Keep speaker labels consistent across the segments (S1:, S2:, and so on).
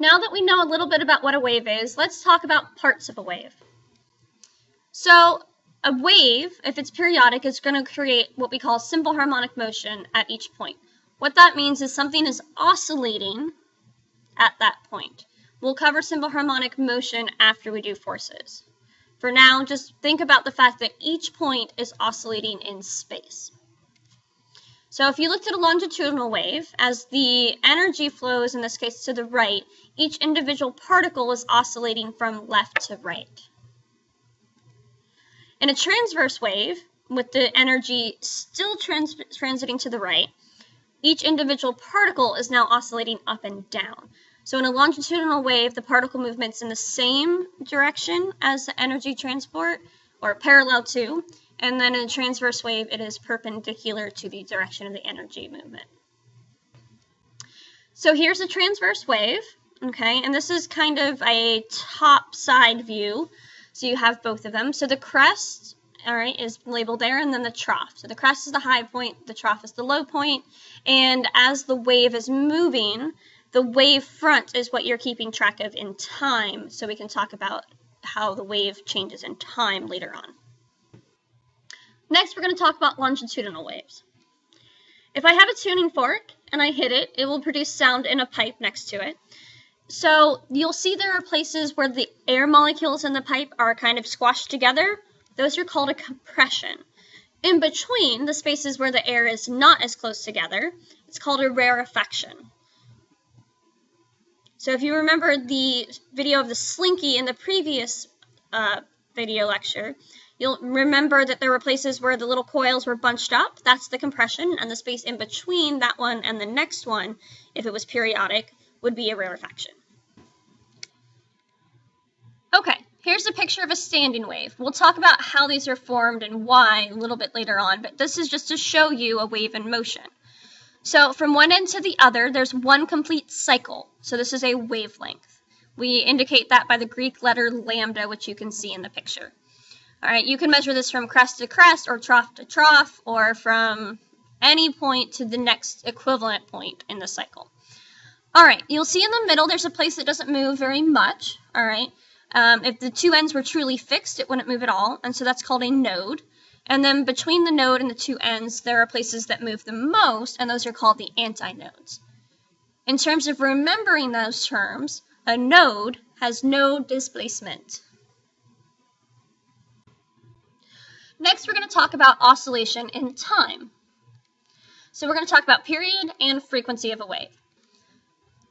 S1: Now that we know a little bit about what a wave is, let's talk about parts of a wave. So a wave, if it's periodic, is going to create what we call simple harmonic motion at each point. What that means is something is oscillating at that point. We'll cover simple harmonic motion after we do forces. For now, just think about the fact that each point is oscillating in space. So if you looked at a longitudinal wave, as the energy flows, in this case to the right, each individual particle is oscillating from left to right. In a transverse wave, with the energy still transiting to the right, each individual particle is now oscillating up and down. So in a longitudinal wave, the particle movement's in the same direction as the energy transport, or parallel to, and then in a transverse wave, it is perpendicular to the direction of the energy movement. So here's a transverse wave, okay, and this is kind of a top side view, so you have both of them. So the crest, all right, is labeled there, and then the trough. So the crest is the high point, the trough is the low point, and as the wave is moving, the wave front is what you're keeping track of in time, so we can talk about how the wave changes in time later on. Next, we're going to talk about longitudinal waves. If I have a tuning fork and I hit it, it will produce sound in a pipe next to it. So you'll see there are places where the air molecules in the pipe are kind of squashed together. Those are called a compression. In between, the spaces where the air is not as close together, it's called a rarefaction. So if you remember the video of the slinky in the previous video lecture, you'll remember that there were places where the little coils were bunched up. That's the compression, and the space in between that one and the next one, if it was periodic, would be a rarefaction. Okay, here's a picture of a standing wave. We'll talk about how these are formed and why a little bit later on, but this is just to show you a wave in motion. So from one end to the other, there's one complete cycle. So this is a wavelength. We indicate that by the Greek letter lambda, which you can see in the picture. All right, you can measure this from crest to crest or trough to trough, or from any point to the next equivalent point in the cycle. All right, you'll see in the middle there's a place that doesn't move very much. All right, if the two ends were truly fixed, it wouldn't move at all, and so that's called a node. And then between the node and the two ends, there are places that move the most, and those are called the antinodes. In terms of remembering those terms, a node has no displacement. Next, we're going to talk about oscillation in time. So we're going to talk about period and frequency of a wave.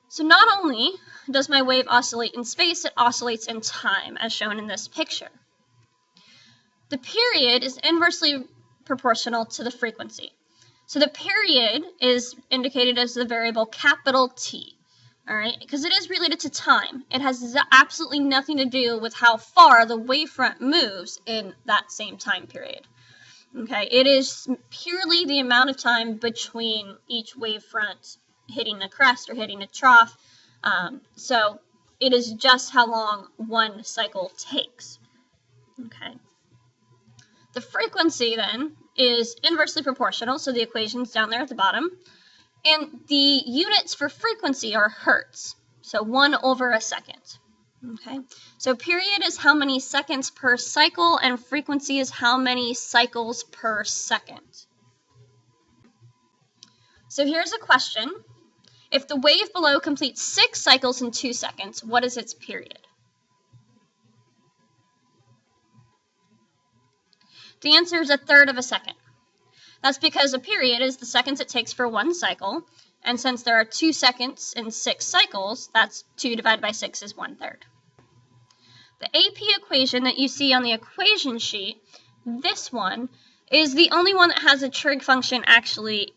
S1: So not only does my wave oscillate in space, it oscillates in time, as shown in this picture. The period is inversely proportional to the frequency. So the period is indicated as the variable capital T, all right, because it is related to time. It has absolutely nothing to do with how far the wavefront moves in that same time period. Okay, it is purely the amount of time between each wavefront hitting the crest or hitting a trough. So it is just how long one cycle takes. Okay. The frequency, then, is inversely proportional, so the equation's down there at the bottom. And the units for frequency are hertz, so 1 over a second. Okay, so period is how many seconds per cycle, and frequency is how many cycles per second. So here's a question. If the wave below completes 6 cycles in 2 seconds, what is its period? The answer is 1/3 of a second. That's because a period is the seconds it takes for one cycle, and since there are 2 seconds in 6 cycles, that's 2 divided by 6 is 1/3. The AP equation that you see on the equation sheet, this one, is the only one that has a trig function actually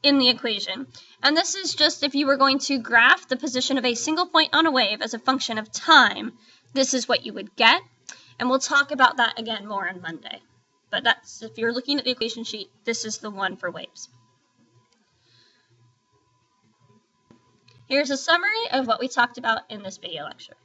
S1: in the equation. And this is just if you were going to graph the position of a single point on a wave as a function of time, this is what you would get. And we'll talk about that again more on Monday. But that's, if you're looking at the equation sheet, this is the one for waves. Here's a summary of what we talked about in this video lecture.